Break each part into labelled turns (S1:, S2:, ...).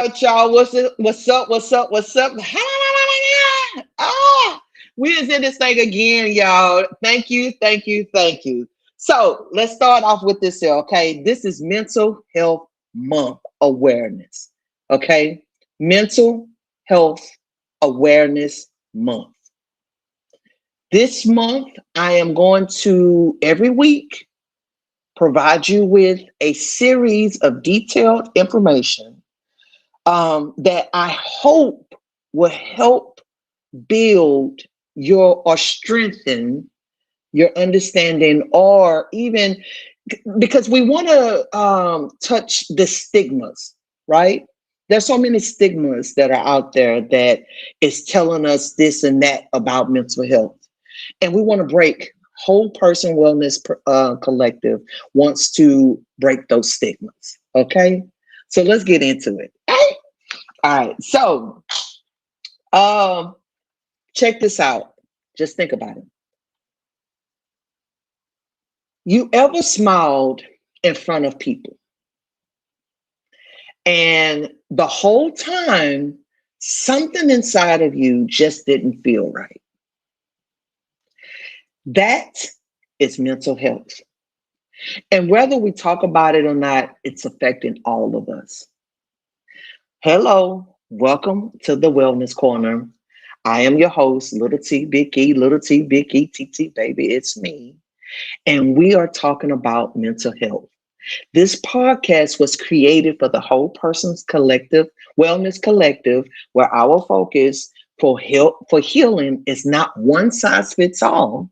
S1: right, y'all. What's it? What's up? What's up? What's up? Ah, we is in this thing again, y'all. Thank you, thank you, thank you. So let's start off with this here, okay? This is Mental Health Month awareness. Okay, Mental Health Awareness Month. This month, I am going to every week provide you with a series of detailed information that I hope will help build your or strengthen your understanding, or even because we want to touch the stigmas, right? There's so many stigmas that are out there that is telling us this and that about mental health, and we want to break. Whole Person Wellness Collective wants to break those stigmas. Okay, so let's get into it. All right, so um, check this out. Just think about it. You ever smiled in front of people, and the whole time something inside of you just didn't feel right? That is mental health. And whether we talk about it or not, it's affecting all of us. Hello, welcome to the Wellness Corner. I am your host, Little T Big E, Little T Big E, TT baby, it's me. And we are talking about mental health. This podcast was created for the Whole Persons Collective, Wellness Collective, where our focus for healing is not one size fits all.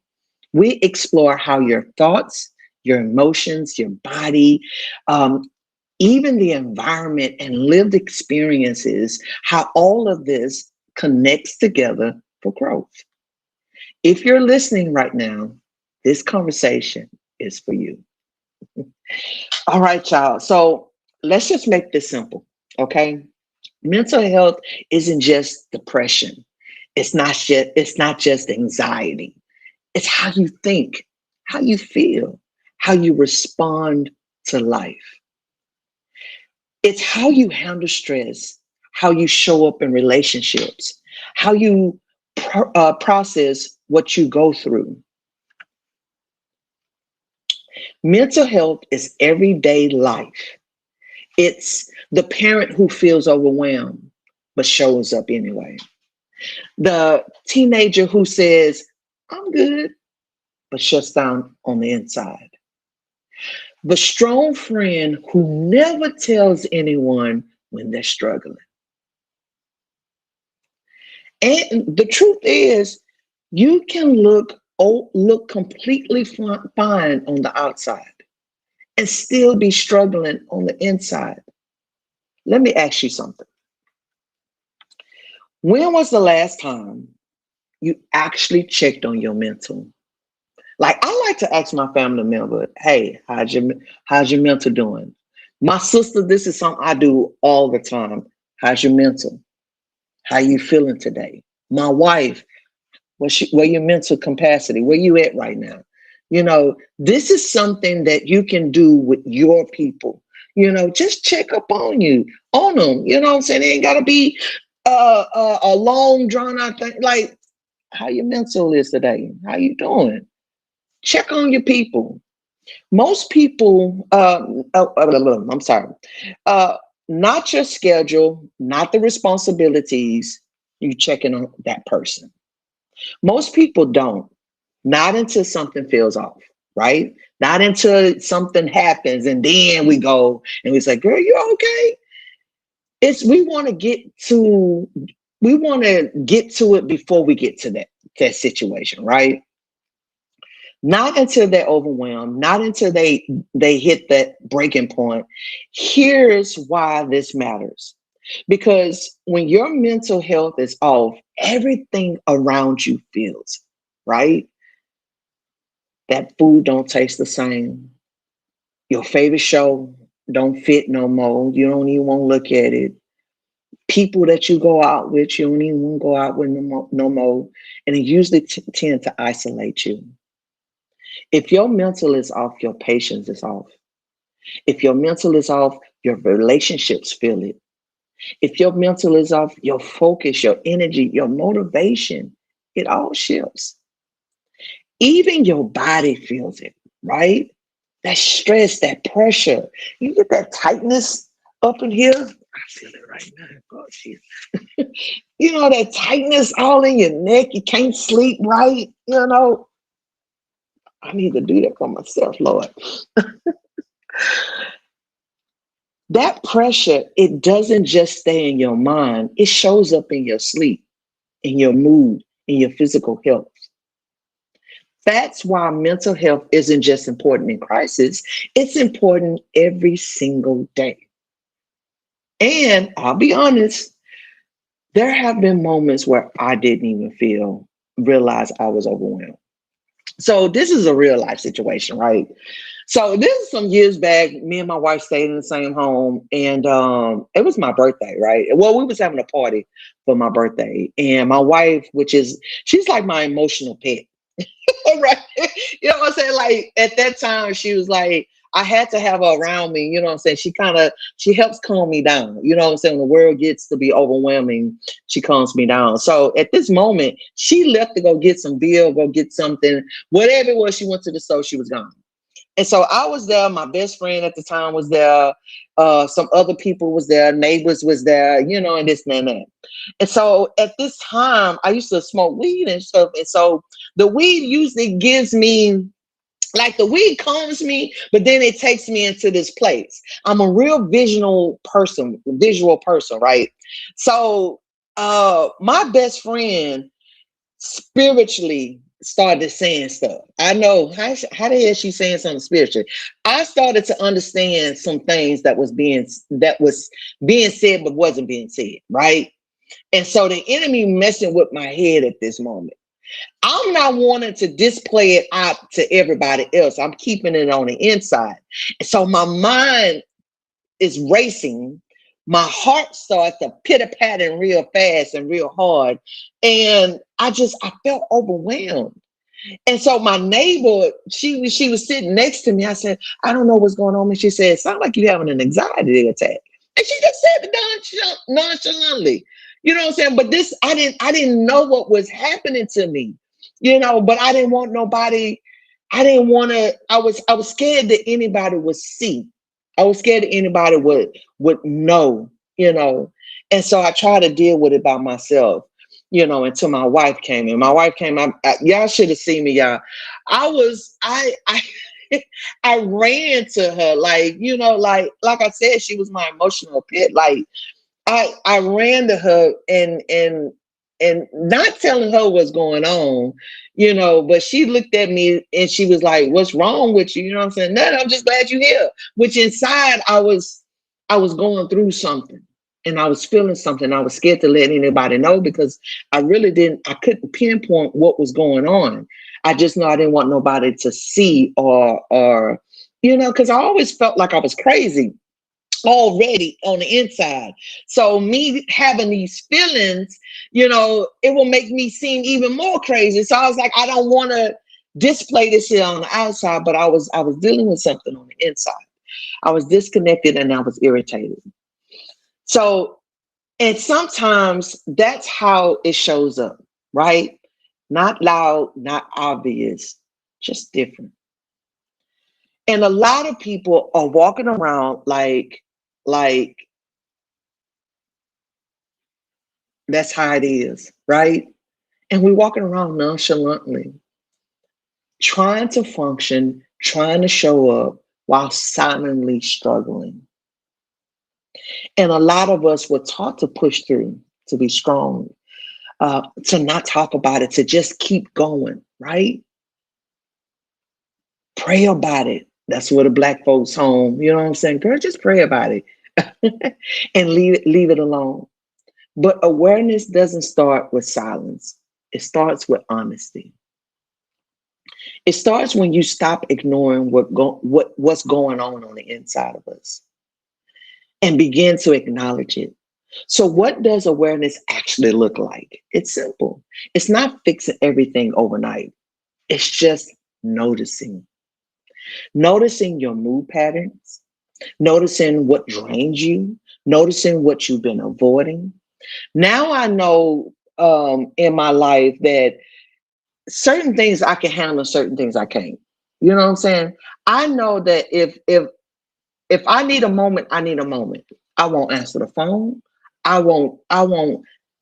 S1: We explore how your thoughts, your emotions, your body, um, even the environment and lived experiences, how all of this connects together for growth. If you're listening right now, this conversation is for you. All right, y'all. So let's just make this simple, okay? Mental health isn't just depression. It's not just anxiety. It's how you think, how you feel, how you respond to life. It's how you handle stress, how you show up in relationships, how you process what you go through. Mental health is everyday life. It's the parent who feels overwhelmed but shows up anyway. The teenager who says, I'm good, but shuts down on the inside. The strong friend who never tells anyone when they're struggling. And the truth is, you can look completely fine on the outside and still be struggling on the inside. Let me ask you something. When was the last time you actually checked on your mental? Like, I like to ask my family member, hey, how's your mental doing? My sister, this is something I do all the time. How's your mental? How you feeling today? My wife, where your mental capacity? Where you at right now? This is something that you can do with your people. Just check up on them. You know what I'm saying? It ain't gotta be a long drawn out thing. Like, how your mental is today? How you doing? Check on your people. Most people, I'm sorry, not your schedule, not the responsibilities. You checking on that person. Most people don't. Not until something feels off, right? Not until something happens, and then we go and we say, "Girl, you okay?" It's we want to get to it before we get to that situation, right? Not until they're overwhelmed, not until they hit that breaking point. Here's why this matters. Because when your mental health is off, everything around you feels, right? That food don't taste the same. Your favorite show don't fit no more. You don't even want to look at it. People that you go out with, you don't even want to go out with no more. And it usually tend to isolate you. If your mental is off, your patience is off. If your mental is off, your relationships feel it. If your mental is off, your focus, your energy, your motivation, it all shifts. Even your body feels it, right? That stress, that pressure. You get that tightness up in here. I feel it right now. God, jeez. You know, that tightness all in your neck. You can't sleep right. You know, I need to do that for myself, Lord. That pressure, it doesn't just stay in your mind, it shows up in your sleep, in your mood, in your physical health. That's why mental health isn't just important in crisis, it's important every single day. And I'll be honest, there have been moments where I didn't even realize I was overwhelmed. So this is a real life situation, right? So this is some years back. Me and my wife stayed in the same home, and it was my birthday, right? Well, we was having a party for my birthday, and my wife, she's like my emotional pet. Right? You know what I'm saying? Like at that time, she was like, I had to have her around me. You know what I'm saying? She helps calm me down. You know what I'm saying? When the world gets to be overwhelming, she calms me down. So at this moment, she left to go get some beer, go get something, whatever it was. She went to the store. She was gone. And so I was there. My best friend at the time was there. Some other people was there. Neighbors was there. You know, and this and that. And so at this time, I used to smoke weed and stuff. And so the weed usually gives me, like, the weed calms me, but then it takes me into this place. I'm a real visual person, right? So my best friend spiritually started saying stuff. I know how the hell she saying something spiritually. I started to understand some things that was being said but wasn't being said, right? And so the enemy messing with my head at this moment. I'm not wanting to display it out to everybody else. I'm keeping it on the inside. So my mind is racing. My heart starts to pitter patter real fast and real hard. And I felt overwhelmed. And so my neighbor, she was sitting next to me. I said, I don't know what's going on. And she said, it sounds like you're having an anxiety attack. And she just said it nonchalantly. You know what I'm saying? But I didn't know what was happening to me, you know, but I didn't want nobody, I was scared that anybody would see. I was scared that anybody would know, you know. And so I tried to deal with it by myself, you know, until my wife came in. My wife came, y'all should have seen me, y'all. I I ran to her, like, you know, like I said, she was my emotional pet. Like I ran to her and not telling her what's going on, you know, but she looked at me and she was like, what's wrong with you? You know what I'm saying? No, I'm just glad you're here. Which inside I was going through something and I was feeling something. I was scared to let anybody know because I couldn't pinpoint what was going on. I just know I didn't want nobody to see or, you know, because I always felt like I was crazy already on the inside. So me having these feelings, you know, it will make me seem even more crazy. So I was like, I don't want to display this here on the outside, but I was dealing with something on the inside. I was disconnected and I was irritated. So, and sometimes that's how it shows up, right? Not loud, not obvious, just different. And a lot of people are walking around like that's how it is, right? And we're walking around nonchalantly, trying to function, trying to show up while silently struggling. And a lot of us were taught to push through, to be strong, to not talk about it, to just keep going, right? Pray about it. That's where the Black folks home. You know what I'm saying? Girl, just pray about it and leave it alone. But awareness doesn't start with silence. It starts with honesty. It starts when you stop ignoring what's going on the inside of us and begin to acknowledge it. So what does awareness actually look like? It's simple. It's not fixing everything overnight. It's just noticing. Noticing your mood patterns, noticing what drains you, noticing what you've been avoiding. Now I know in my life that certain things I can handle, certain things I can't. You know what I'm saying? I know that if I need a moment, I need a moment. I won't answer the phone. I won't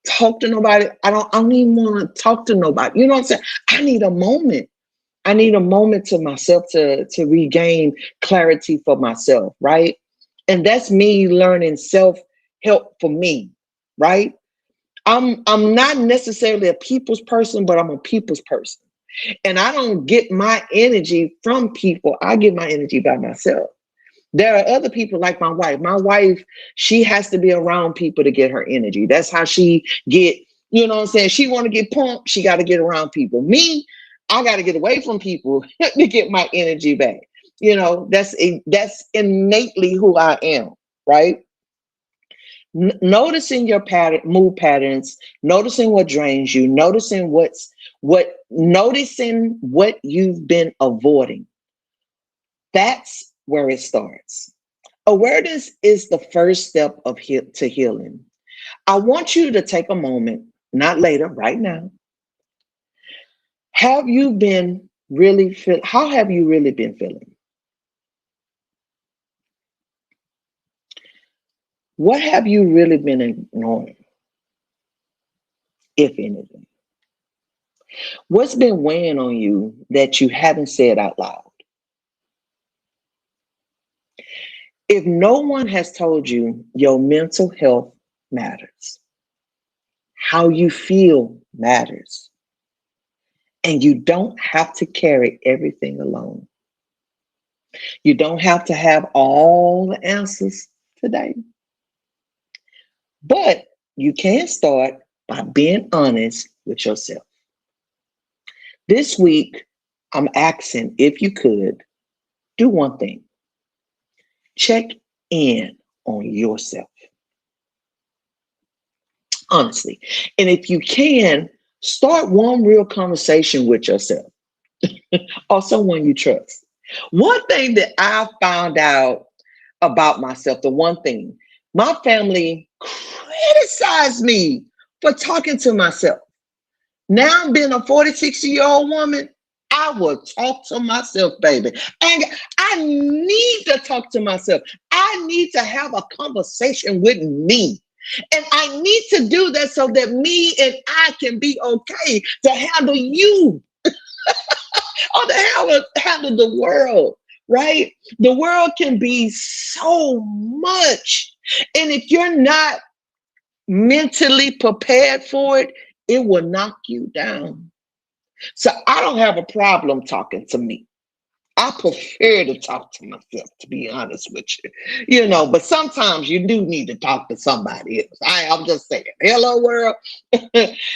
S1: talk to nobody. I don't even want to talk to nobody. You know what I'm saying? I need a moment. I need a moment to myself to regain clarity for myself, right? And that's me learning self-help for me, right? I'm not necessarily a people's person, but I'm a people's person. And I don't get my energy from people. I get my energy by myself. There are other people like my wife. My wife, she has to be around people to get her energy. That's how she get, you know what I'm saying? She want to get pumped, she got to get around people. Me, I got to get away from people to get my energy back. You know, that's innately who I am, right? Noticing your mood patterns, noticing what drains you, noticing what you've been avoiding. That's where it starts. Awareness is the first step to healing. I want you to take a moment, not later, right now. Have you been really feel? How have you really been feeling? What have you really been ignoring, if anything? What's been weighing on you that you haven't said out loud? If no one has told you your mental health matters, how you feel matters, and you don't have to carry everything alone. You don't have to have all the answers today, but you can start by being honest with yourself. This week, I'm asking if you could do one thing: check in on yourself, honestly. And if you can, start one real conversation with yourself or someone you trust. One thing that I found out about myself, the one thing, my family criticized me for talking to myself. Now, being a 46-year-old woman, I will talk to myself, baby. And I need to talk to myself. I need to have a conversation with me. And I need to do that so that me and I can be okay to handle you or to handle the world, right? The world can be so much. And if you're not mentally prepared for it, it will knock you down. So I don't have a problem talking to me. I prefer to talk to myself, to be honest with you. You know, but sometimes you do need to talk to somebody else. I'm just saying, hello world.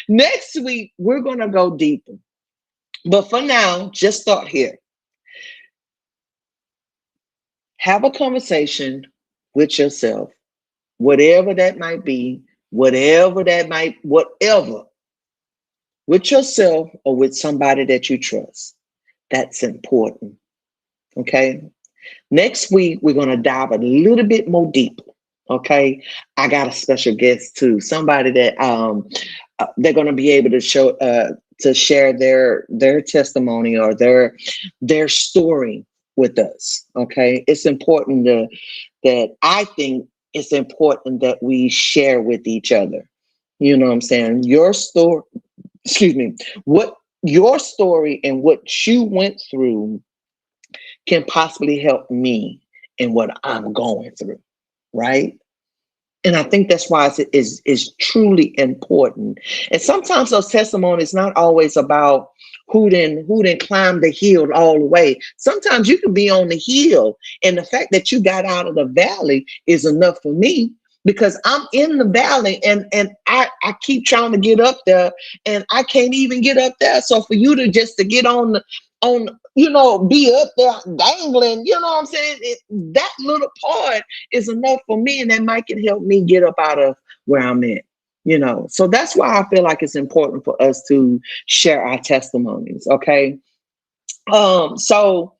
S1: Next week, we're going to go deeper. But for now, just start here. Have a conversation with yourself, whatever that might be, whatever, with yourself or with somebody that you trust. That's important. Okay. Next week, we're going to dive a little bit more deeper. Okay. I got a special guest too, somebody that they're going to be able to share their testimony or their story with us. Okay. It's important that I think it's important that we share with each other. You know what I'm saying? Your story, excuse me, what your story and what you went through can possibly help me in what I'm going through, right? And I think that's why it's truly important. And sometimes those testimonies not always about who didn't climb the hill all the way. Sometimes you can be on the hill, and the fact that you got out of the valley is enough for me because I'm in the valley and I keep trying to get up there and I can't even get up there. So for you to just to get on be up there dangling, you know what I'm saying? That little part is enough for me, and that might can help me get up out of where I'm at. So that's why I feel like it's important for us to share our testimonies. Okay. So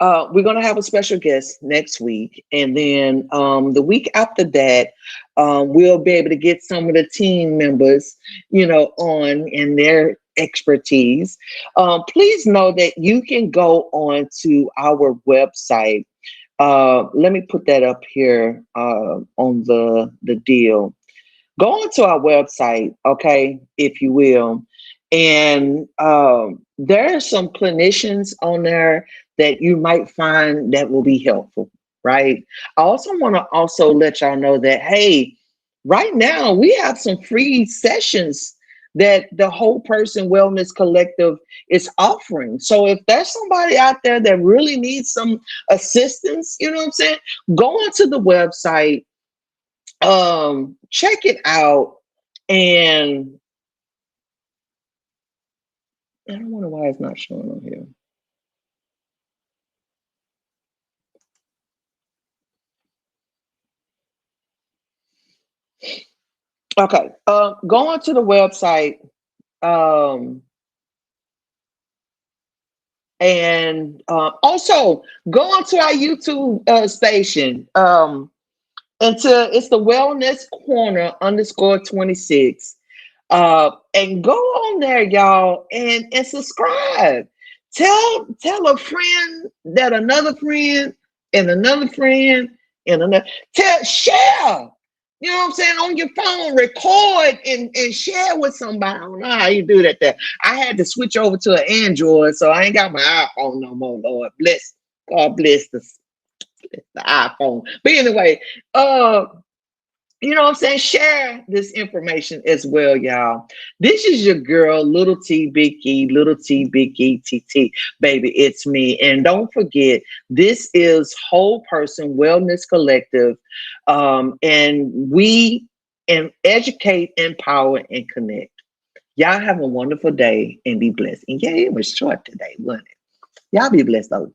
S1: We're gonna have a special guest next week, and then the week after that, we'll be able to get some of the team members, on and their expertise. Please know that you can go on to our website. Let me put that up here on the deal. Go onto our website, okay, if you will. And there are some clinicians on there that you might find that will be helpful, right? I also want to also let y'all know that, hey, right now we have some free sessions that the Whole Person Wellness Collective is offering. So if there's somebody out there that really needs some assistance, you know what I'm saying? Go onto the website, check it out, and I don't wonder why it's not showing on here. Okay, go onto the website, um, and also go onto our YouTube station. It's the Wellness Corner underscore 26. And go on there, y'all, and subscribe. Tell a friend that another friend and another friend and another share. You know what I'm saying? On your phone, record and share with somebody. I don't know how you do that there. I had to switch over to an Android, so I ain't got my iPhone no more. Lord bless. God bless the iPhone. But anyway, you know what I'm saying? Share this information as well, y'all. This is your girl, Little T Big E, Little T Big E T T. Baby, it's me. And don't forget, this is Whole Person Wellness Collective. And we educate, empower, and connect. Y'all have a wonderful day and be blessed. And yeah, it was short today, wasn't it? Y'all be blessed though.